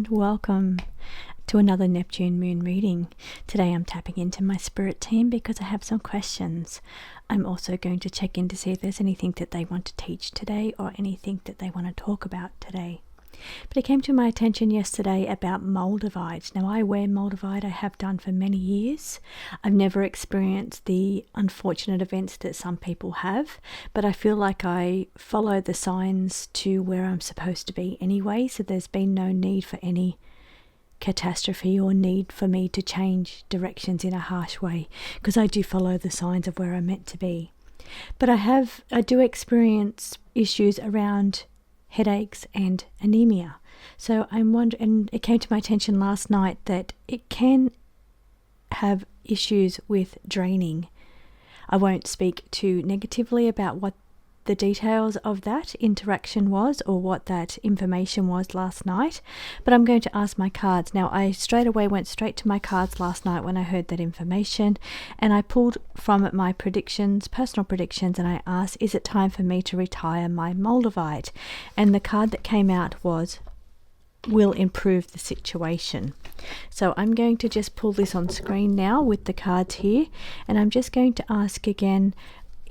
and welcome to another Neptune moon reading. Today I'm tapping into my spirit team because I have some questions. I'm also going to check in to see if there's anything that they want to teach today or anything that they want to talk about today. But it came to my attention yesterday about Moldavite. Now I wear Moldavite, I have done for many years. I've never experienced the unfortunate events that some people have, but I feel like I follow the signs to where I'm supposed to be anyway, so there's been no need for any catastrophe or need for me to change directions in a harsh way, because I do follow the signs of where I'm meant to be. But I do experience issues around headaches and anemia. So I'm wondering, and it came to my attention last night that it can have issues with draining. I won't speak too negatively about what the details of that interaction was or what that information was last night, but I'm going to ask my cards. Now I went straight to my cards last night when I heard that information, and I pulled from it my predictions, personal predictions, and I asked, is it time for me to retire my Moldavite? And the card that came out was, will improve the situation. So I'm going to just pull this on screen now with the cards here, and I'm just going to ask again,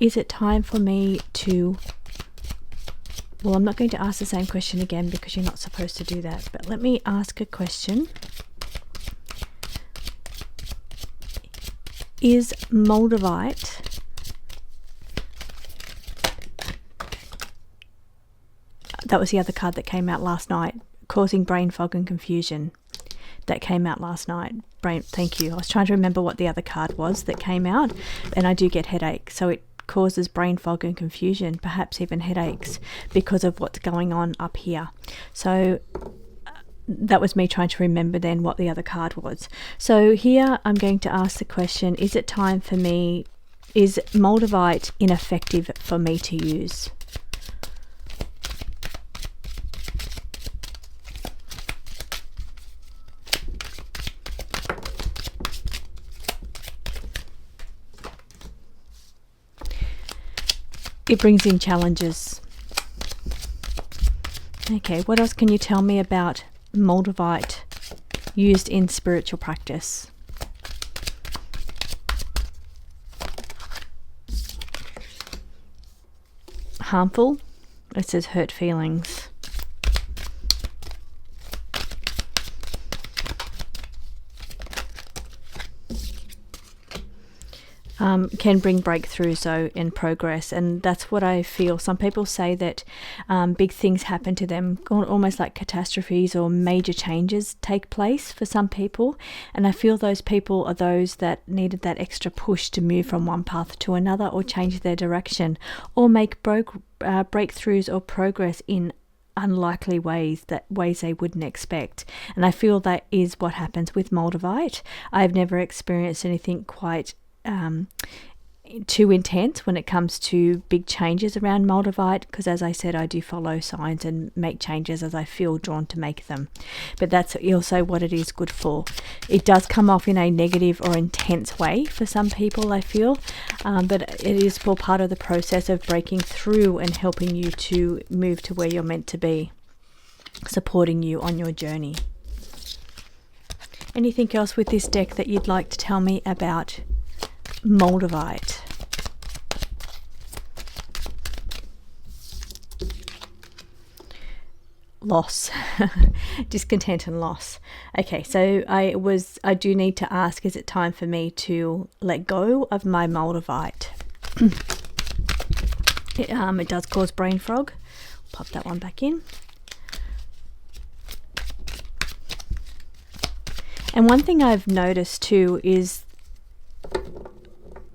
is it time for me to, well, I'm not going to ask the same question again because you're not supposed to do that, but let me ask a question. Is Moldavite that was the other card that came out last night, causing brain fog and confusion. That came out last night. Thank you. I was trying to remember what the other card was that came out, and I do get headaches, so it causes brain fog and confusion, perhaps even headaches, because of what's going on up here. So that was me trying to remember then what the other card was. So here I'm going to ask the question, is it time for me, is Moldavite ineffective for me to use? It brings in challenges. Okay, what else can you tell me about Moldavite used in spiritual practice? Harmful? It says hurt feelings. Can bring breakthroughs though in progress, and that's what I feel. Some people say that big things happen to them, almost like catastrophes or major changes take place for some people, and I feel those people are those that needed that extra push to move from one path to another, or change their direction, or make breakthroughs or progress in unlikely ways they wouldn't expect. And I feel that is what happens with Moldavite. I've never experienced anything quite too intense when it comes to big changes around Moldavite, because as I said, I do follow signs and make changes as I feel drawn to make them. But that's also what it is good for. It does come off in a negative or intense way for some people, I feel, but it is for part of the process of breaking through and helping you to move to where you're meant to be, supporting you on your journey. Anything else with this deck that you'd like to tell me about Moldavite? Loss. Discontent and loss. Okay, so I do need to ask, is it time for me to let go of my Moldavite? It does cause brain fog. Pop that one back in. And one thing I've noticed too is,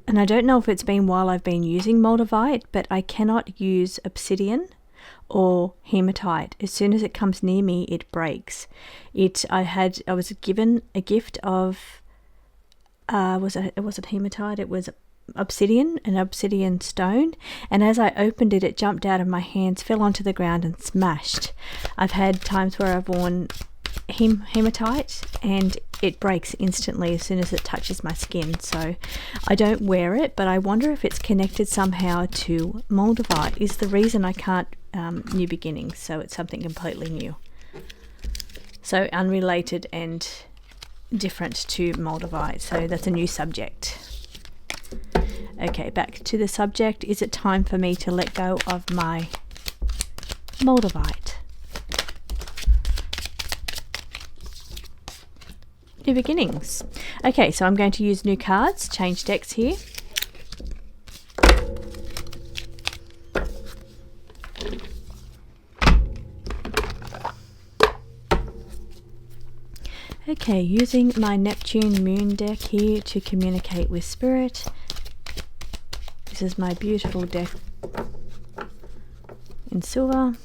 and I don't know if it's been while I've been using Moldavite, but I cannot use obsidian or hematite. As soon as it comes near me, it breaks. I was given a gift of was it hematite? It was obsidian, an obsidian stone, and as I opened it, it jumped out of my hands, fell onto the ground and smashed. I've had times where I've worn hematite and it breaks instantly as soon as it touches my skin, so I don't wear it, but I wonder if it's connected somehow to Moldavite is the reason I can't new beginnings, so it's something completely new. So unrelated and different to Moldavite. So that's a new subject. Okay, back to the subject. Is it time for me to let go of my Moldavite? New beginnings. Okay, so I'm going to use new cards, change decks here. Okay, using my Neptune Moon deck here to communicate with Spirit. This is my beautiful deck in silver.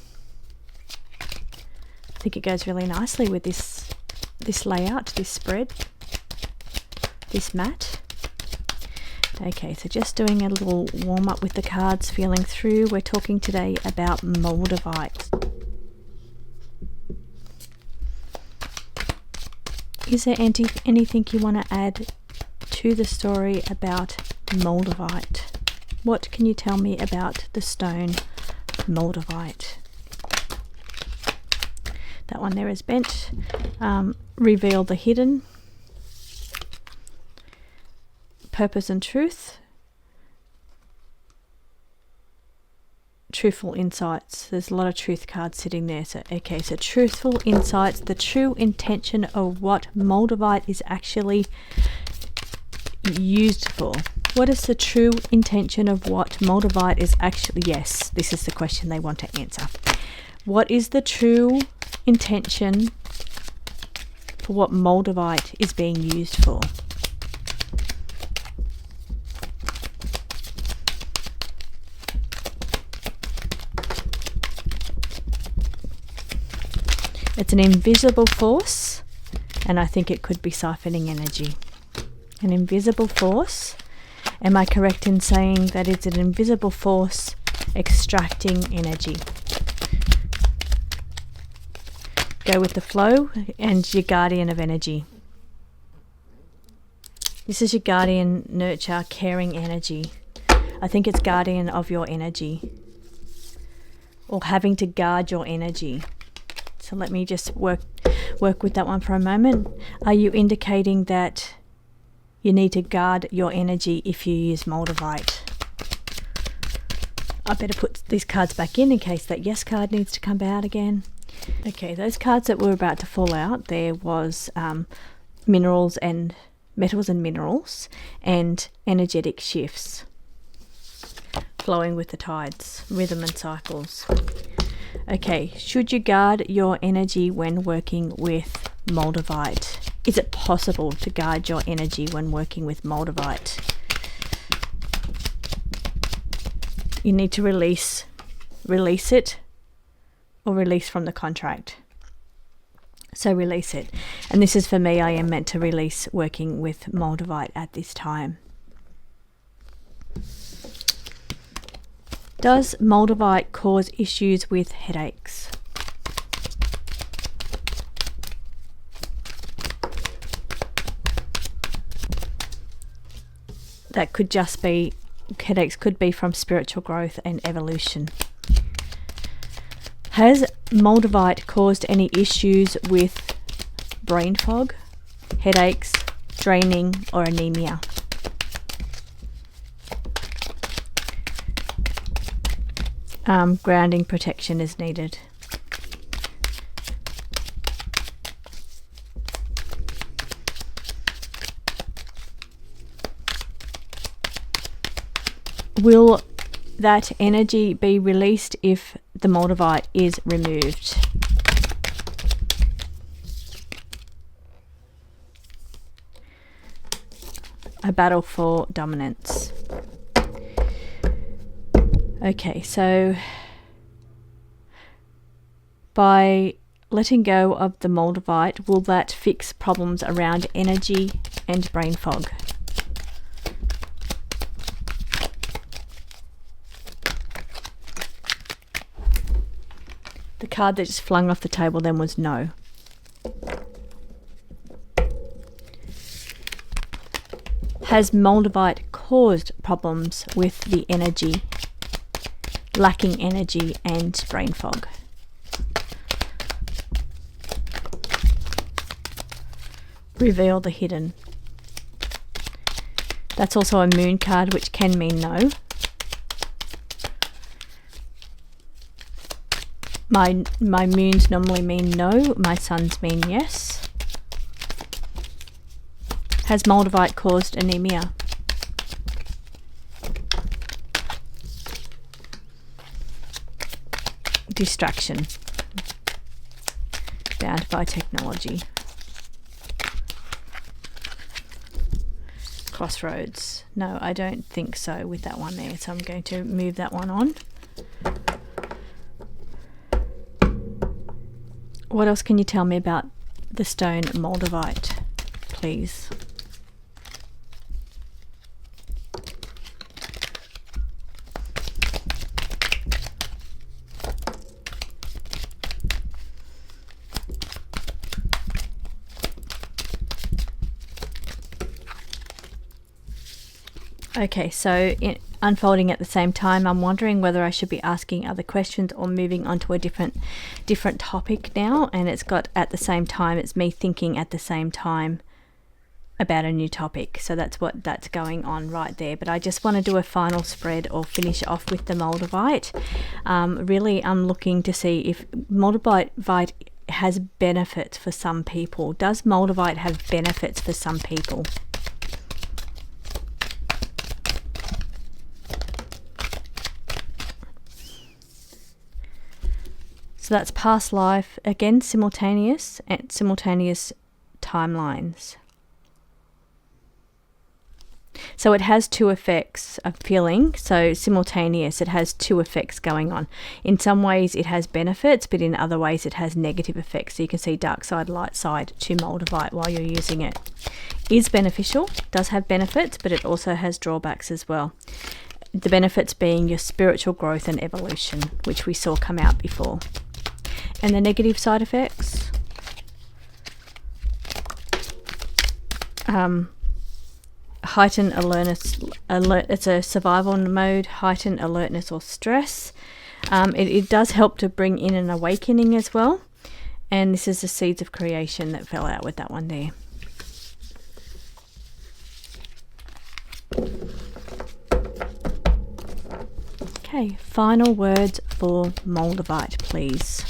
I think it goes really nicely with this layout, this spread, this mat. Okay, so just doing a little warm up with the cards, feeling through. We're talking today about Moldavite. Is there anything you want to add to the story about Moldavite? What can you tell me about the stone Moldavite? That one there is bent. Reveal the hidden. Purpose and truth. Truthful insights. There's a lot of truth cards sitting there. So okay, so truthful insights, the true intention of what Moldavite is actually used for. What is the true intention of what Moldavite is actually? Yes, this is the question they want to answer. What is the true intention for what Moldavite is being used for? It's an invisible force, and I think it could be siphoning energy. An invisible force. Am I correct in saying that it's an invisible force extracting energy? Go with the flow, and your guardian of energy. This is your guardian, nurture, caring energy. I think it's guardian of your energy, or having to guard your energy. So let me just work with that one for a moment. Are you indicating that you need to guard your energy if you use Moldavite? I better put these cards back in case that yes card needs to come out again. Okay, those cards that were about to fall out, there was minerals and metals and minerals and energetic shifts flowing with the tides, rhythm and cycles. Okay, should you guard your energy when working with Moldavite? Is it possible to guard your energy when working with Moldavite? You need to release it, or release from the contract. So release it. And this is for me, I am meant to release working with Moldavite at this time. Does Moldavite cause issues with headaches? That could just be, headaches could be from spiritual growth and evolution. Has Moldavite caused any issues with brain fog, headaches, draining, or anemia? Grounding protection is needed. Will that energy be released if the Moldavite is removed? A battle for dominance. Okay, so by letting go of the Moldavite, will that fix problems around energy and brain fog? The card that just flung off the table then was no. Has Moldavite caused problems with the energy, lacking energy and brain fog? Reveal the hidden. That's also a moon card, which can mean no. My moons normally mean no, my suns mean yes. Has Moldavite caused anemia? Distraction. Bound by technology. Crossroads. No, I don't think so with that one there, so I'm going to move that one on. What else can you tell me about the stone Moldavite, please? Okay, so unfolding at the same time, I'm wondering whether I should be asking other questions or moving on to a different topic now. And it's got at the same time, it's me thinking at the same time about a new topic. So that's going on right there. But I just want to do a final spread or finish off with the Moldavite. Really, I'm looking to see if Moldavite has benefits for some people. Does Moldavite have benefits for some people? So that's past life, again, simultaneous timelines. So it has two effects of feeling. So simultaneous, it has two effects going on. In some ways it has benefits, but in other ways it has negative effects. So you can see dark side, light side to Moldavite while you're using it. Is beneficial, does have benefits, but it also has drawbacks as well. The benefits being your spiritual growth and evolution, which we saw come out before. And the negative side effects, heightened alertness. It's a survival mode, heightened alertness or stress. It does help to bring in an awakening as well. And this is the seeds of creation that fell out with that one there. Okay, final words for Moldavite, please.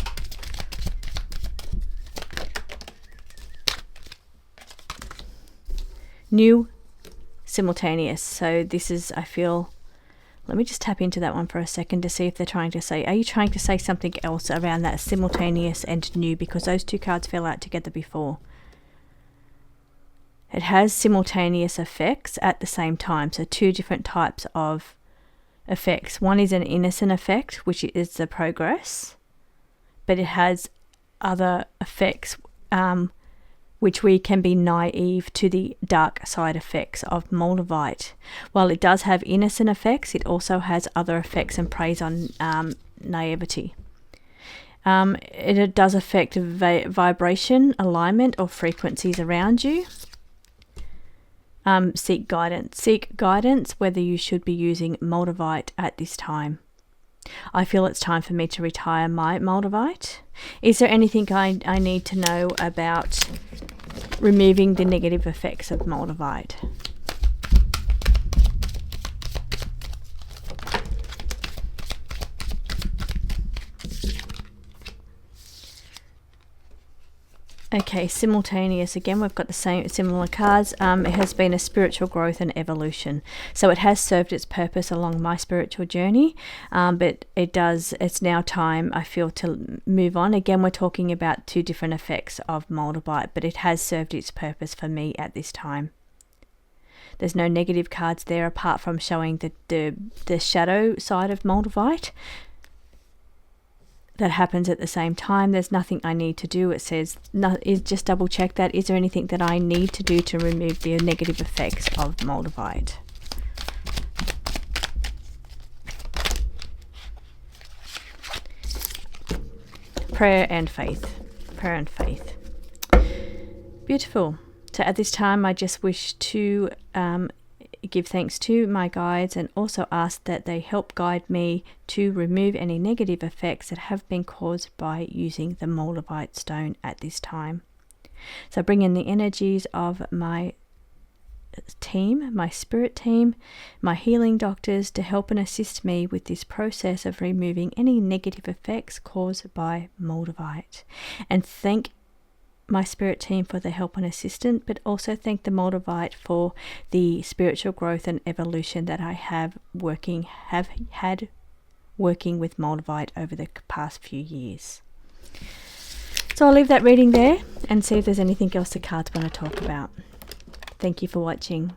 New, simultaneous. So this is, I feel, let me just tap into that one for a second to see if they're trying to say, are you trying to say something else around that simultaneous and new? Because those two cards fell out together before. It has simultaneous effects at the same time. So two different types of effects. One is an innocent effect, which is the progress, but it has other effects, which we can be naive to the dark side effects of Moldavite. While it does have innocent effects, it also has other effects and preys on naivety. It does affect vibration, alignment, or frequencies around you. Seek guidance. Seek guidance whether you should be using Moldavite at this time. I feel it's time for me to retire my Moldavite. Is there anything I need to know about removing the negative effects of Moldavite? Okay, simultaneous. Again, we've got the same similar cards. It has been a spiritual growth and evolution. So it has served its purpose along my spiritual journey, but it's now time, I feel, to move on. Again, we're talking about two different effects of Moldavite, but it has served its purpose for me at this time. There's no negative cards there apart from showing the shadow side of Moldavite. That happens at the same time. There's nothing I need to do. It says, just double check that. Is there anything that I need to do to remove the negative effects of Moldavite? Prayer and faith. Prayer and faith. Beautiful. So at this time, I just wish to give thanks to my guides and also ask that they help guide me to remove any negative effects that have been caused by using the Moldavite stone at this time. So bring in the energies of my team, my spirit team, my healing doctors to help and assist me with this process of removing any negative effects caused by Moldavite. And thank my spirit team for the help and assistance, but also thank the Moldavite for the spiritual growth and evolution that I have had working with Moldavite over the past few years. So I'll leave that reading there and see if there's anything else the cards want to talk about. Thank you for watching.